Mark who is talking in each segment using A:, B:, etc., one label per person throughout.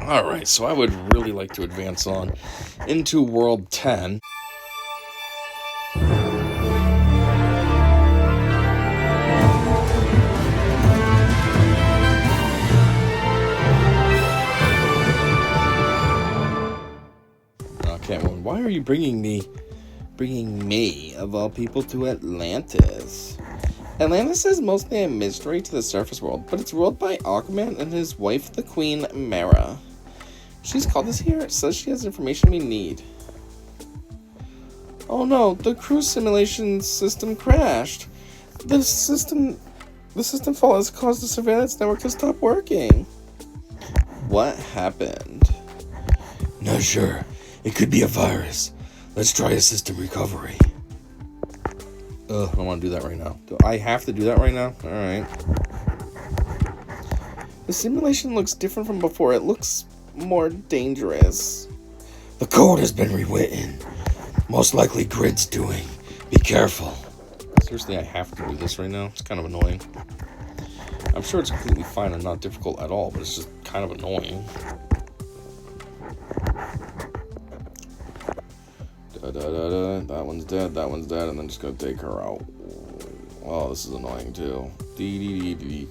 A: Alright, so I would really like to advance on into World 10. Okay, well, why are you bringing me, of all people, to Atlantis? Atlantis is mostly a mystery to the surface world, but it's ruled by Aquaman and his wife, the Queen Mera. She's called us here. It says she has information we need. Oh no, the cruise simulation system crashed. The system fault has caused the surveillance network to stop working. What happened?
B: Not sure. It could be a virus. Let's try a system recovery.
A: Ugh, I don't want to do that right now. Do I have to do that right now? Alright. The simulation looks different from before. It looks more dangerous.
B: The code has been rewritten. Most likely Grid's doing. Be careful.
A: Seriously, I have to do this right now? It's kind of annoying. I'm sure it's completely fine and not difficult at all, but it's just kind of annoying. That one's dead, and then just gonna take her out. Oh, this is annoying too.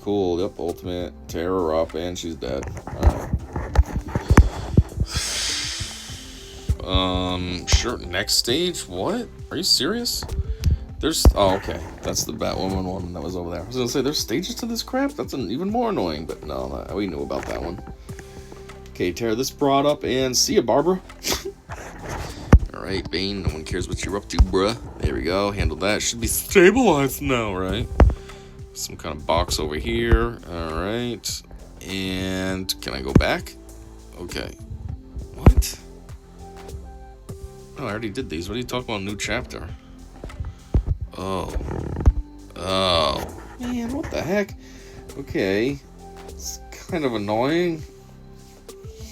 A: Cool, yep, ultimate. Tear her up, and she's dead. Alright. Sure, next stage? What? Are you serious? Oh, okay. That's the Batwoman one that was over there. I was gonna say, there's stages to this crap? That's even more annoying, but no, we knew about that one. Okay, tear this broad up, and see ya, Barbara. Alright, Bane, no one cares what you're up to, bruh. There we go, handle that. Should be stabilized now, right? Some kind of box over here. Alright. And can I go back? Okay. What? Oh, I already did these. What are you talking about? New chapter. Oh. Man, what the heck? Okay. It's kind of annoying.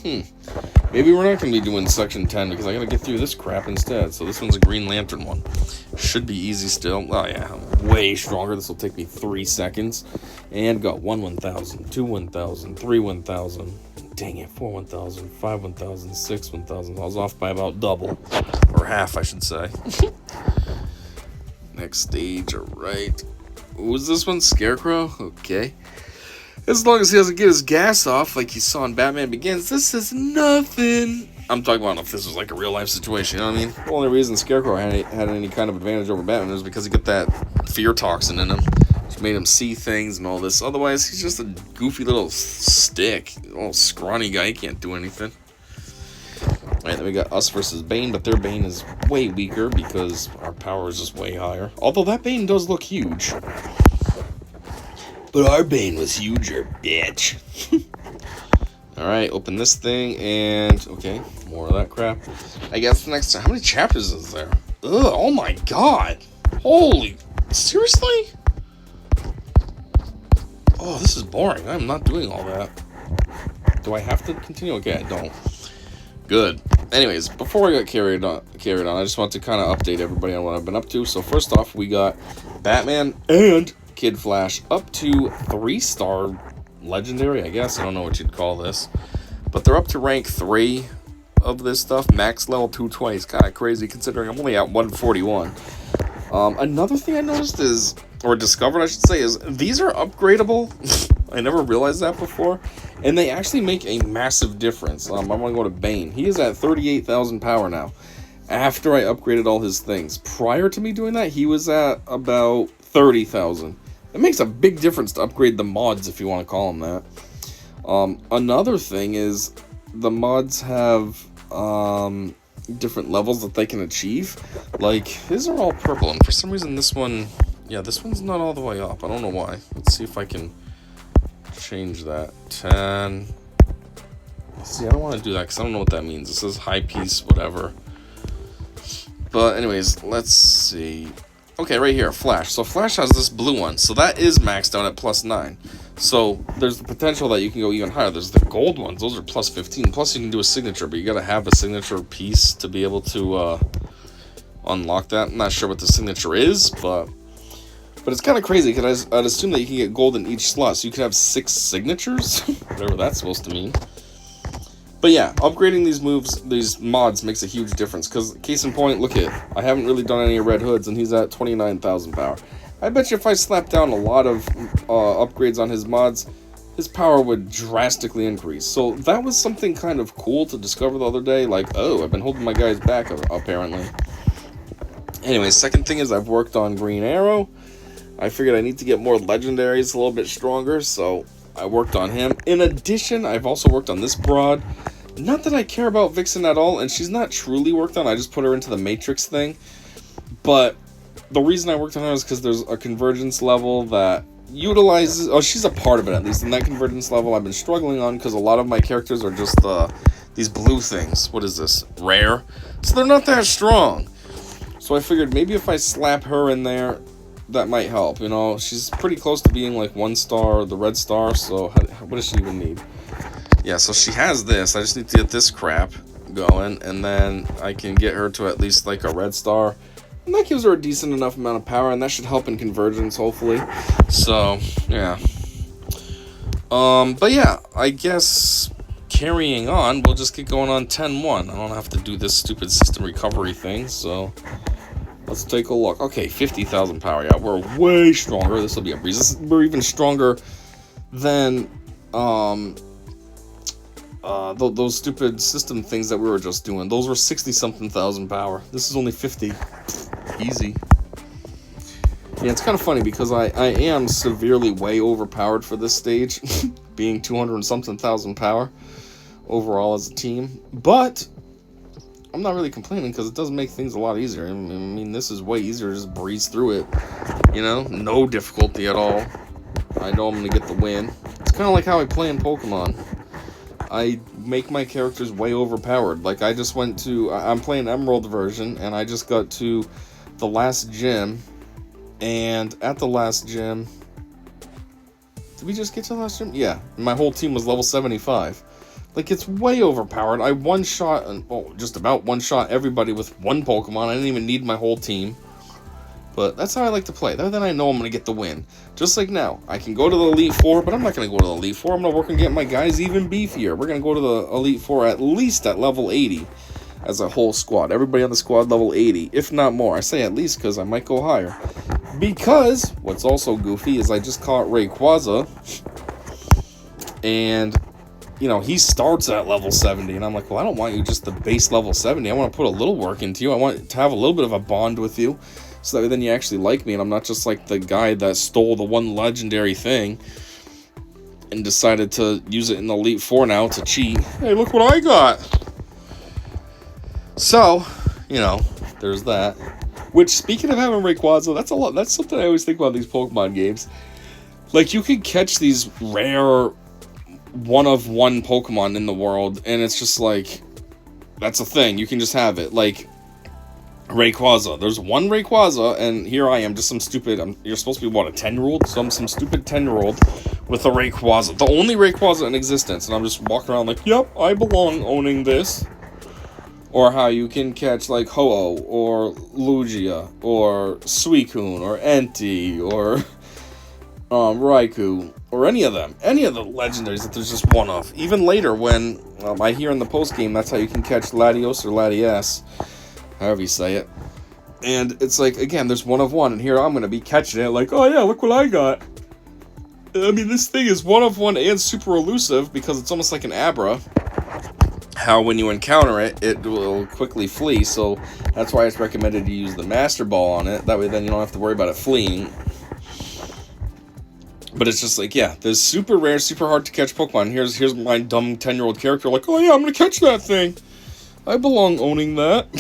A: Maybe we're not going to be doing section 10 because I got to get through this crap instead. So this one's a Green Lantern one. Should be easy still. Oh yeah, way stronger. This will take me 3 seconds. And got 1 1000, 2 1000, 3 1000. Dang it, 4 1000, 5 1000, 6 1000. I was off by about double. Or half, I should say. Next stage, alright. Was this one Scarecrow? Okay. As long as he doesn't get his gas off like you saw in Batman Begins, this is nothing. I'm talking about if this was like a real life situation, you know what I mean? The only reason Scarecrow had any kind of advantage over Batman was because he got that fear toxin in him, which made him see things and all this. Otherwise, he's just a goofy little stick, a little scrawny guy. He can't do anything. Alright, then we got us versus Bane, but their Bane is way weaker because our power is just way higher. Although that Bane does look huge.
B: But our Bane was huger, bitch.
A: Alright, open this thing, and... okay, more of that crap. I guess the next time... how many chapters is there? Ugh, oh my god! Holy... seriously? Oh, this is boring. I'm not doing all that. Do I have to continue? Okay, I don't. Good. Anyways, before I got carried on, I just want to kind of update everybody on what I've been up to. So first off, we got Batman and Kid Flash up to 3-star legendary, I guess. I don't know what you'd call this. But they're up to rank 3 of this stuff. Max level 220 is kind of crazy considering I'm only at 141. Another thing I noticed is, or discovered I should say, is these are upgradable. I never realized that before. And they actually make a massive difference. I'm going to go to Bane. He is at 38,000 power now. After I upgraded all his things. Prior to me doing that, he was at about 30,000. It makes a big difference to upgrade the mods, if you want to call them that. Another thing is, the mods have different levels that they can achieve. Like, these are all purple, and for some reason this one... yeah, this one's not all the way up. I don't know why. Let's see if I can change that. 10. See, I don't want to do that because I don't know what that means. It says high piece, whatever. But anyways, let's see. Okay, right here, Flash. So Flash has this blue one. So that is maxed out at +9. So there's the potential that you can go even higher. There's the gold ones. Those are +15. Plus you can do a signature, but you got to have a signature piece to be able to unlock that. I'm not sure what the signature is, but it's kind of crazy because I'd assume that you can get gold in each slot. So you could have 6 signatures, whatever that's supposed to mean. But yeah, upgrading these mods makes a huge difference. Because, case in point, look at, I haven't really done any Red Hoods, and he's at 29,000 power. I bet you if I slap down a lot of upgrades on his mods, his power would drastically increase. So that was something kind of cool to discover the other day. Like, oh, I've been holding my guys back, apparently. Anyway, second thing is I've worked on Green Arrow. I figured I need to get more legendaries a little bit stronger, so I worked on him. In addition, I've also worked on this broad. Not that I care about Vixen at all, and she's not truly worked on. I just put her into the Matrix thing. But the reason I worked on her is because there's a convergence level that utilizes... Oh, she's a part of it, at least. In that convergence level, I've been struggling on because a lot of my characters are just these blue things. What is this? Rare? So they're not that strong. So I figured maybe if I slap her in there, that might help. You know, she's pretty close to being like 1 star, the red star, so what does she even need? Yeah, so she has this. I just need to get this crap going, and then I can get her to at least like a red star. And that gives her a decent enough amount of power, and that should help in convergence, hopefully. So, yeah. But yeah, I guess carrying on, we'll just get going on 10-1. I don't have to do this stupid system recovery thing, so let's take a look. Okay, 50,000 power. Yeah, we're way stronger. This will be a breeze. We're even stronger than those stupid system things that we were just doing. Those were 60-something thousand power. This is only 50. Easy. Yeah, it's kind of funny because I am severely way overpowered for this stage, being 200-something thousand power overall as a team. But I'm not really complaining because it does make things a lot easier. I mean, this is way easier to just breeze through it. You know, no difficulty at all. I know I'm going to get the win. It's kind of like how I play in Pokemon. I make my characters way overpowered. Like, I just went to... I'm playing Emerald version, and I just got to the last gym. And at the last gym... Did we just get to the last gym? Yeah. My whole team was level 75. Like, it's way overpowered. I one-shot... Well, just about one-shot everybody with one Pokemon. I didn't even need my whole team. But that's how I like to play. Then I know I'm going to get the win. Just like now. I can go to the Elite Four, but I'm not going to go to the Elite Four. I'm going to work on getting my guys even beefier. We're going to go to the Elite Four at least at level 80 as a whole squad. Everybody on the squad level 80, if not more. I say at least because I might go higher. Because what's also goofy is I just caught Rayquaza. And, you know, he starts at level 70. And I'm like, well, I don't want you just the base level 70. I want to put a little work into you. I want to have a little bit of a bond with you. So that then you actually like me, and I'm not just like the guy that stole the one legendary thing and decided to use it in the Elite Four now to cheat. Hey, look what I got! So, you know, there's that. Which, speaking of having Rayquaza, that's something I always think about in these Pokemon games. Like, you can catch these rare one-of-one Pokemon in the world, and it's just like, that's a thing. You can just have it. Like, Rayquaza. There's one Rayquaza, and here I am, just some stupid... you're supposed to be, what, a 10-year-old? So I'm some stupid 10-year-old with a Rayquaza. The only Rayquaza in existence, and I'm just walking around like, yep, I belong owning this. Or how you can catch, like, Ho-Oh, or Lugia, or Suicune, or Entei, or Raikou, or any of them. Any of the legendaries that there's just one of. Even later when, I hear in the post-game, that's how you can catch Latios or Latias. However you say it. And it's like, again, there's one of one, and here I'm going to be catching it like, oh yeah, look what I got. I mean, this thing is one of one and super elusive because it's almost like an Abra. How when you encounter it, it will quickly flee, so that's why it's recommended you use the Master Ball on it. That way then you don't have to worry about it fleeing. But it's just like, yeah, there's super rare, super hard to catch Pokemon. Here's my dumb 10-year-old character like, oh yeah, I'm going to catch that thing. I belong owning that.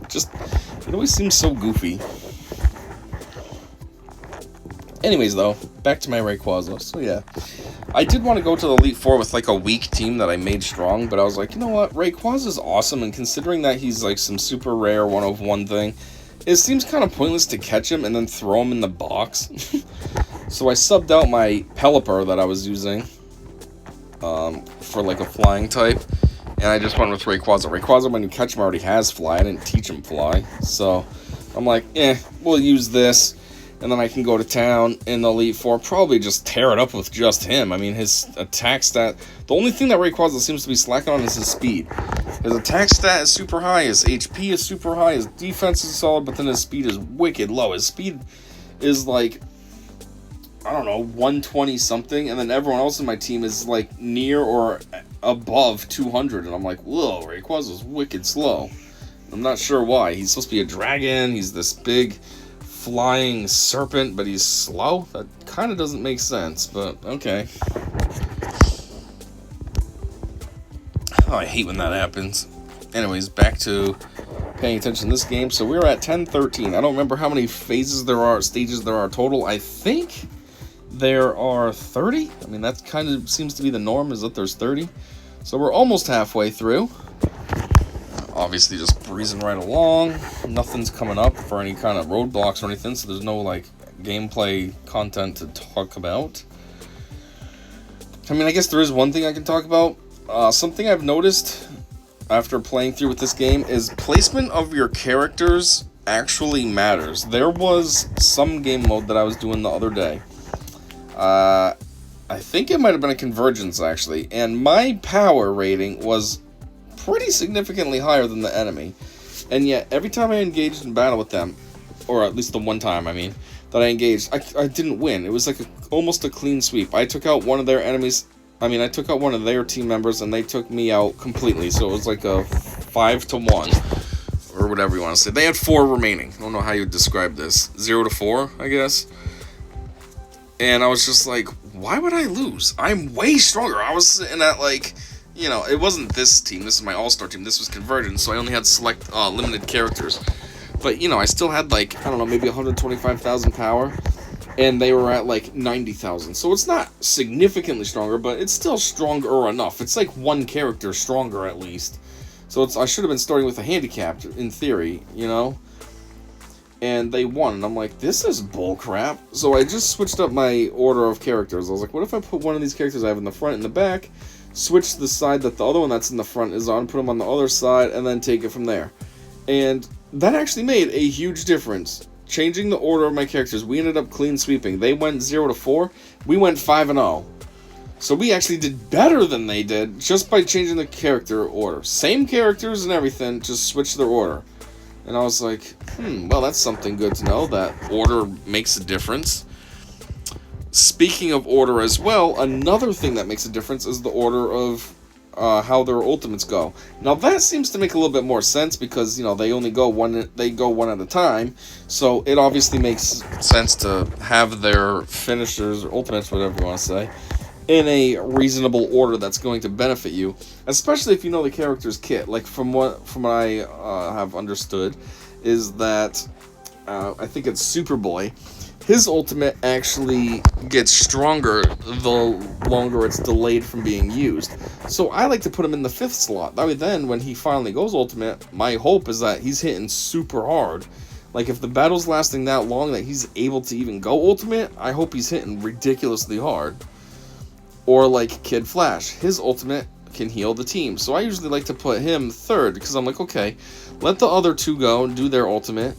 A: Just, it always seems so goofy. Anyways, though, back to my Rayquaza. So, yeah. I did want to go to the Elite Four with, like, a weak team that I made strong, but I was like, you know what? Rayquaza's awesome, and considering that he's, like, some super rare one-of-one thing, it seems kind of pointless to catch him and then throw him in the box. So I subbed out my Pelipper that I was using for, like, a flying type. And I just went with Rayquaza. Rayquaza, when you catch him, already has Fly. I didn't teach him Fly. So, I'm like, we'll use this. and then I can go to town in the Elite Four, probably just tear it up with just him. I mean, his attack stat, the only thing that Rayquaza seems to be slacking on is his speed. His attack stat is super high, his HP is super high, his defense is solid, but then his speed is wicked low. His speed is like, I don't know, 120 something, and then everyone else in my team is like near or above 200, and I'm like, whoa, Rayquaza's wicked slow. I'm not sure why. He's supposed to be a dragon, he's this big flying serpent, but he's slow? That kind of doesn't make sense, but okay. Oh, I hate when that happens. Anyways, back to paying attention to this game. So we're at 10-13. I don't remember how many stages there are total. I think there are 30. I mean, that kind of seems to be the norm, is that there's 30. So we're almost halfway through. Obviously just breezing right along. Nothing's coming up for any kind of roadblocks or anything, so there's no like gameplay content to talk about. I mean, I guess there is one thing I can talk about. Something I've noticed after playing through with this game is placement of your characters actually matters. There was some game mode that I was doing the other day. I think it might have been a Convergence actually, and my power rating was pretty significantly higher than the enemy, and yet every time I engaged in battle with them, or at least the one time, I mean, that I engaged, I didn't win. It was like almost a clean sweep. I took out one of their enemies, I took out one of their team members, and they took me out completely, so it was like a 5-1, or whatever you want to say. They had 4 remaining. I don't know how you would describe this. 0-4, I guess. And I was just like, why would I lose? I'm way stronger. I was sitting at like, you know, it wasn't this team. This is my all-star team. This was Convergence, so I only had select limited characters. But, you know, I still had like, I don't know, maybe 125,000 power. And they were at like 90,000. So it's not significantly stronger, but it's still stronger enough. It's like one character stronger at least. So I should have been starting with a handicap in theory, you know? And they won, and I'm like, this is bullcrap. So I just switched up my order of characters. I was like, what if I put one of these characters I have in the front and the back, switch the side that the other one that's in the front is on, put them on the other side, and then take it from there. And that actually made a huge difference. Changing the order of my characters, we ended up clean sweeping. They went 0-4, we went 5-0. So we actually did better than they did just by changing the character order. Same characters and everything, just switch their order. And I was like, well, that's something good to know, that order makes a difference. Speaking of order as well, another thing that makes a difference is the order of how their ultimates go. Now that seems to make a little bit more sense because, you know, they go one at a time. So it obviously makes sense to have their finishers or ultimates, whatever you want to say, in a reasonable order that's going to benefit you, especially if you know the character's kit. Like from what I have understood, is that I think it's Superboy. His ultimate actually gets stronger the longer it's delayed from being used. So I like to put him in the 5th slot. That way then, when he finally goes ultimate, my hope is that he's hitting super hard. Like if the battle's lasting that long that he's able to even go ultimate, I hope he's hitting ridiculously hard. Or like Kid Flash, his ultimate can heal the team. So I usually like to put him 3rd, because I'm like, okay, let the other 2 go and do their ultimate,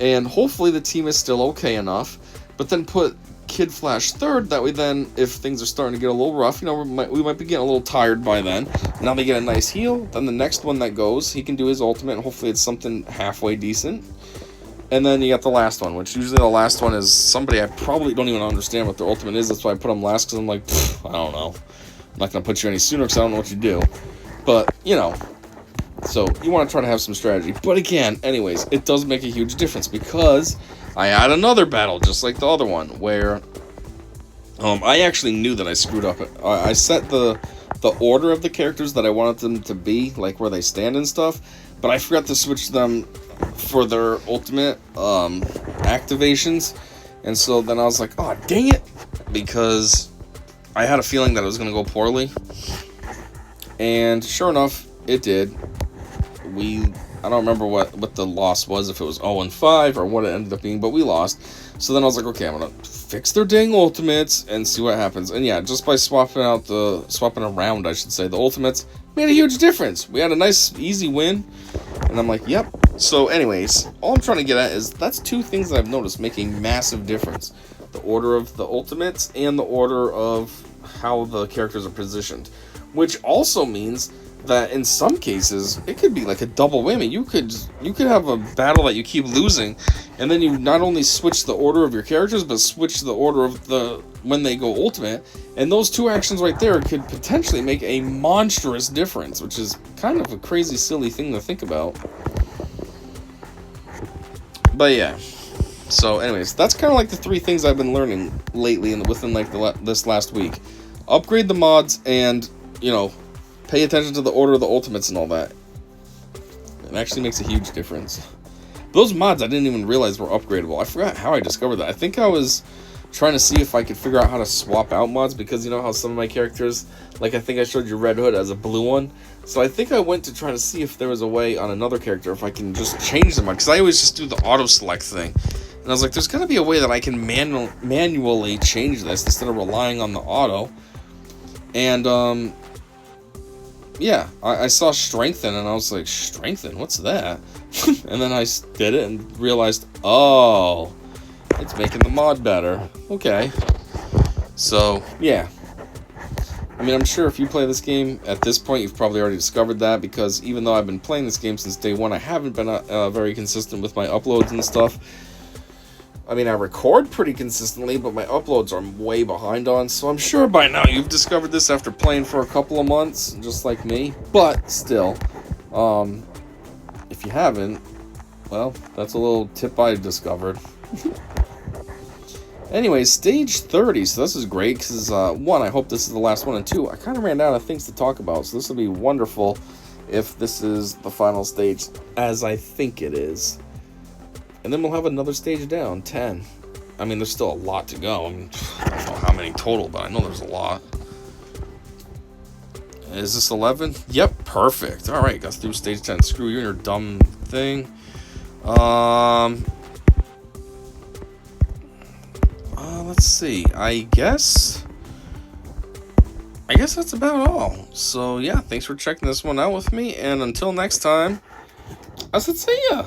A: and hopefully the team is still okay enough, but then put Kid Flash 3rd, that way then, if things are starting to get a little rough, you know, we might be getting a little tired by then. Now they get a nice heal, then the next one that goes, he can do his ultimate, and hopefully it's something halfway decent. And then you got the last one, which usually the last one is somebody I probably don't even understand what their ultimate is. That's why I put them last, because I'm like, I don't know. I'm not going to put you any sooner because I don't know what you do. But, you know, so you want to try to have some strategy. But again, anyways, it does make a huge difference because I had another battle just like the other one where I actually knew that I screwed up. I set the order of the characters that I wanted them to be, like where they stand and stuff, but I forgot to switch them for their ultimate activations, and so then I was like, oh dang it, because I had a feeling that it was going to go poorly, and sure enough it did. I don't remember what the loss was, if it was 0-5 or what it ended up being, but we lost. So then I was like, okay, I'm gonna fix their dang ultimates and see what happens. And yeah, just by swapping around, the ultimates made a huge difference. We had a nice easy win. And I'm like, yep. So anyways, all I'm trying to get at is that's two things that I've noticed making massive difference. The order of the ultimates and the order of how the characters are positioned. Which also means that in some cases, it could be like a double whammy. You could have a battle that you keep losing, and then you not only switch the order of your characters, but switch the order of when they go ultimate, and those two actions right there could potentially make a monstrous difference, which is kind of a crazy, silly thing to think about. But yeah, so anyways, that's kind of like the three things I've been learning lately and within like this last week. Upgrade the mods and, pay attention to the order of the ultimates and all that. It actually makes a huge difference. Those mods I didn't even realize were upgradable. I forgot how I discovered that. I think I was trying to see if I could figure out how to swap out mods, because you know how some of my characters, like I think I showed you Red Hood as a blue one. So I think I went to try to see if there was a way on another character if I can just change them, because I always just do the auto select thing. And I was like, there's got to be a way that I can manually change this instead of relying on the auto. And yeah, I saw strengthen, and I was like, strengthen? What's that? And then I did it and realized, oh, it's making the mod better. Okay. So, yeah. I mean, I'm sure if you play this game at this point, you've probably already discovered that, because even though I've been playing this game since day one, I haven't been very consistent with my uploads and stuff. I mean, I record pretty consistently, but my uploads are way behind on, so I'm sure by now you've discovered this after playing for a couple of months, just like me. But still, if you haven't, well, that's a little tip I discovered. Anyways, stage 30, so this is great, because, one, I hope this is the last one, and two, I kind of ran out of things to talk about, so this will be wonderful if this is the final stage, as I think it is. And then we'll have another stage down, 10. I mean, there's still a lot to go. I mean, I don't know how many total, but I know there's a lot. Is this 11? Yep, perfect. All right, got through stage 10. Screw you and your dumb thing. Let's see. I guess that's about all. So, yeah, thanks for checking this one out with me. And until next time, I said see ya.